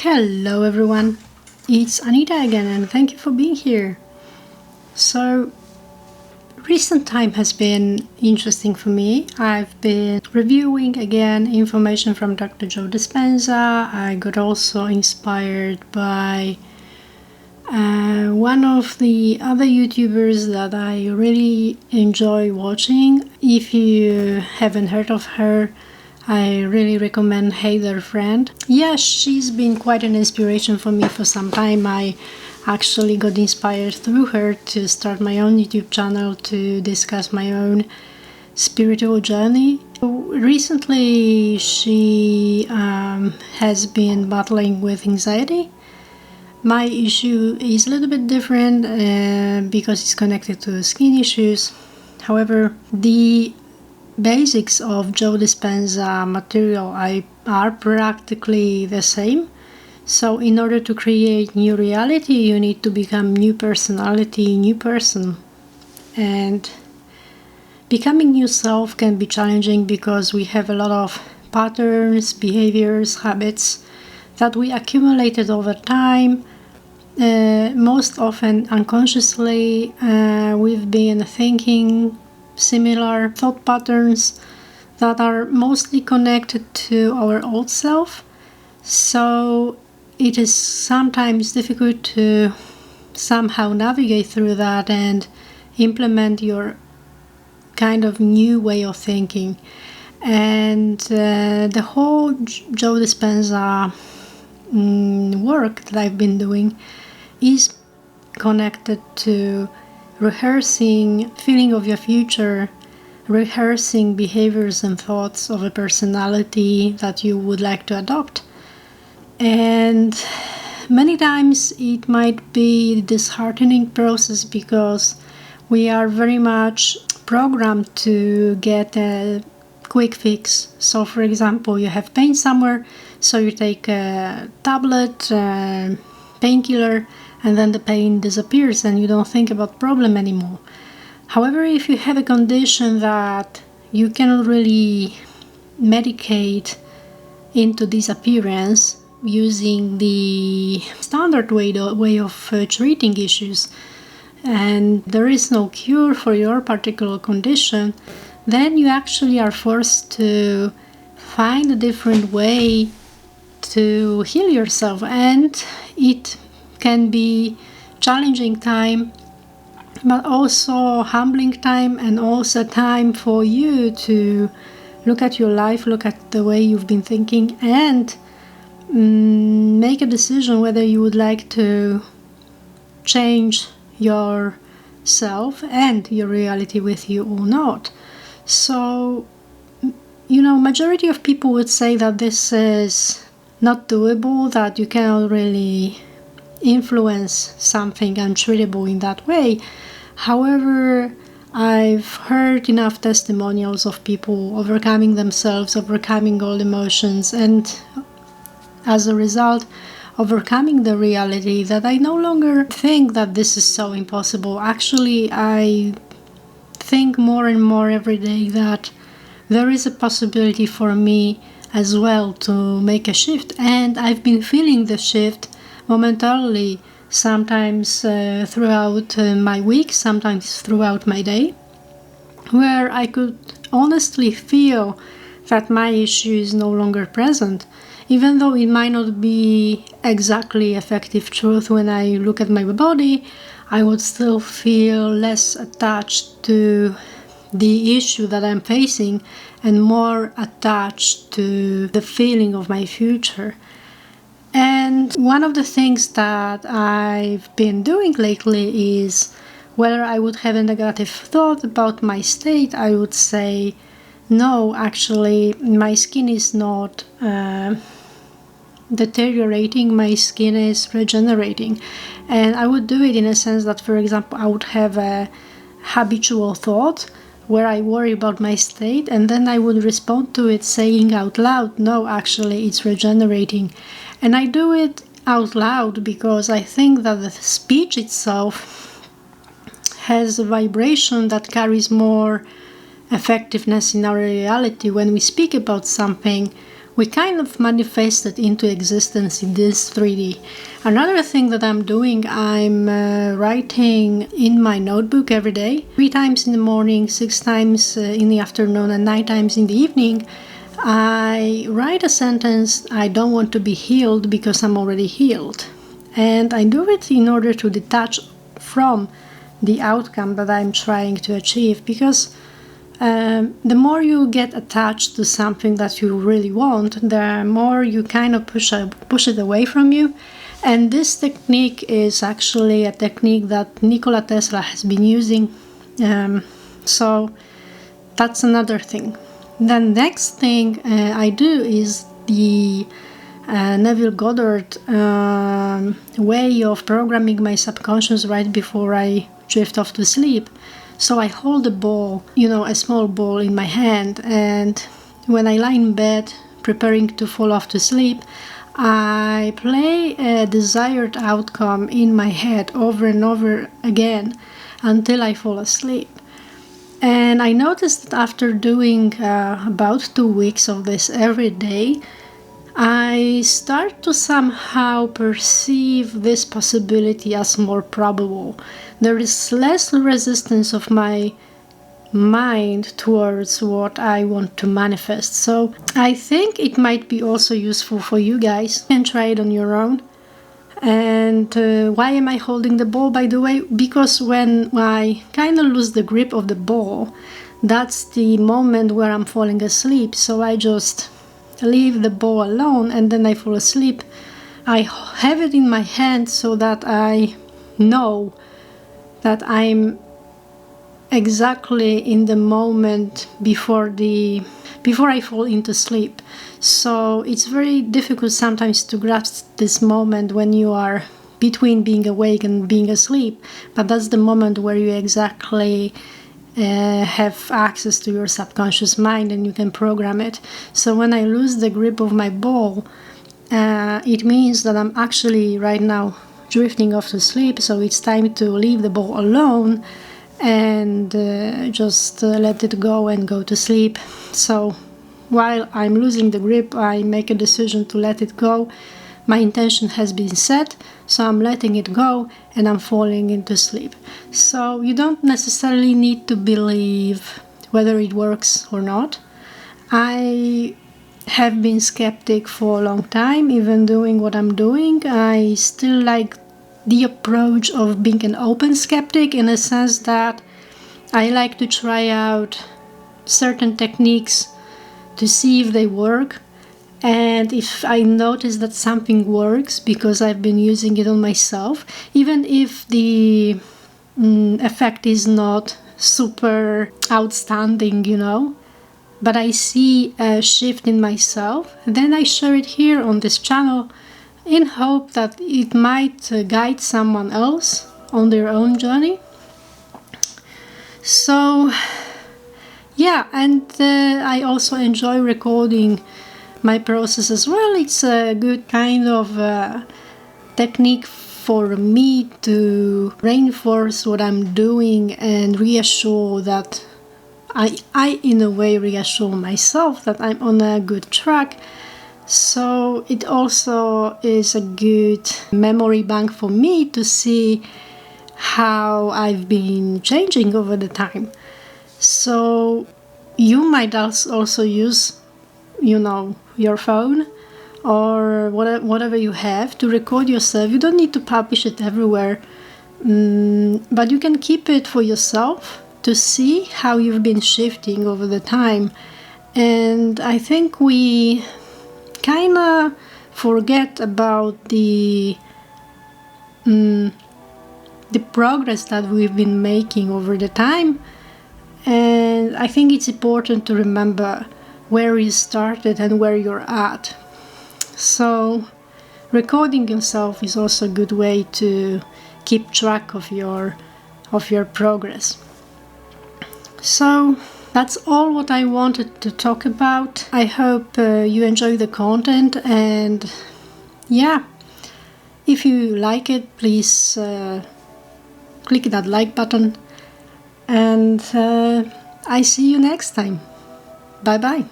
Hello everyone, it's Anita again and thank you for being here. So, recent time has been interesting for me. I've been reviewing again information from Dr. Joe Dispenza. I got also inspired by one of the other YouTubers that I really enjoy watching. If you haven't heard of her, I really recommend Hey There Friend. Yeah, she's been quite an inspiration for me for some time. I actually got inspired through her to start my own YouTube channel to discuss my own spiritual journey. Recently, she has been battling with anxiety. My issue is a little bit different because it's connected to skin issues. However, the basics of Joe Dispenza material are practically the same. So in order to create new reality, you need to become new personality, new person. And becoming new self can be challenging because we have a lot of patterns, behaviors, habits that we accumulated over time. Most often unconsciously, we've been thinking similar thought patterns that are mostly connected to our old self. So it is sometimes difficult to somehow navigate through that and implement your kind of new way of thinking. And the whole Joe Dispenza work that I've been doing is connected to rehearsing feeling of your future, rehearsing behaviors and thoughts of a personality that you would like to adopt. And many times it might be a disheartening process because we are very much programmed to get a quick fix. So for example, you have pain somewhere, so you take a tablet, painkiller, and then the pain disappears and you don't think about problem anymore. However, if you have a condition that you cannot really medicate into disappearance using the standard way of treating issues, and there is no cure for your particular condition, then you actually are forced to find a different way to heal yourself, and it can be challenging time, but also humbling time, and also time for you to look at your life, look at the way you've been thinking, and make a decision whether you would like to change yourself and your reality with you or not. So, majority of people would say that this is not doable, that you cannot really influence something untreatable in that way. However, I've heard enough testimonials of people overcoming themselves, overcoming all emotions, and as a result, overcoming the reality, that I no longer think that this is so impossible. Actually, I think more and more every day that there is a possibility for me as well to make a shift, and I've been feeling the shift momentarily, sometimes throughout my week, sometimes throughout my day, where I could honestly feel that my issue is no longer present, even though it might not be exactly effective truth. When I look at my body, I would still feel less attached to the issue that I'm facing and more attached to the feeling of my future. And one of the things that I've been doing lately is, whether I would have a negative thought about my state, I would say, no, actually, my skin is not deteriorating, my skin is regenerating. And I would do it in a sense that, for example, I would have a habitual thought where I worry about my state, and then I would respond to it saying out loud, no, actually, it's regenerating. And I do it out loud because I think that the speech itself has a vibration that carries more effectiveness in our reality. When we speak about something, we kind of manifest it into existence in this 3D. Another thing that I'm doing, I'm writing in my notebook every day, 3 times in the morning, 6 times in the afternoon, and 9 times in the evening. I write a sentence, I don't want to be healed because I'm already healed. And I do it in order to detach from the outcome that I'm trying to achieve, because the more you get attached to something that you really want, the more you kind of push it away from you. And this technique is actually a technique that Nikola Tesla has been using. So that's another thing. The next thing I do is the Neville Goddard way of programming my subconscious right before I drift off to sleep. So I hold a ball, a small ball in my hand, and when I lie in bed preparing to fall off to sleep, I play a desired outcome in my head over and over again until I fall asleep. And I noticed that after doing about 2 weeks of this every day, I start to somehow perceive this possibility as more probable. There is less resistance of my mind towards what I want to manifest. So I think it might be also useful for you guys. You can try it on your own. And why am I holding the ball, by the way? Because when I kind of lose the grip of the ball, that's the moment where I'm falling asleep. So I just leave the ball alone and then I fall asleep. I have it in my hand so that I know that I'm exactly in the moment before I fall into sleep. So it's very difficult sometimes to grasp this moment when you are between being awake and being asleep, but that's the moment where you exactly have access to your subconscious mind and you can program it. So when I lose the grip of my ball, it means that I'm actually right now drifting off to sleep, so it's time to leave the ball alone and just let it go and go to sleep. So while I'm losing the grip, I make a decision to let it go. My intention has been set, so I'm letting it go and I'm falling into sleep. So you don't necessarily need to believe whether it works or not. I have been skeptic for a long time, even doing what I'm doing. I still like the approach of being an open skeptic, in a sense that I like to try out certain techniques to see if they work. And if I notice that something works because I've been using it on myself, even if the effect is not super outstanding, but I see a shift in myself, then I share it here on this channel in hope that it might guide someone else on their own journey. So yeah, and I also enjoy recording my process as well. It's a good kind of technique for me to reinforce what I'm doing and reassure that I in a way reassure myself that I'm on a good track. So it also is a good memory bank for me to see how I've been changing over the time. So you might also use, your phone or whatever you have to record yourself. You don't need to publish it everywhere, but you can keep it for yourself to see how you've been shifting over the time. And I think we kind of forget about the progress that we've been making over the time. And I think it's important to remember where you started and where you're at. So recording yourself is also a good way to keep track of your progress. So that's all what I wanted to talk about. I hope you enjoy the content, and yeah, if you like it, please click that like button, and I see you next time. Bye bye.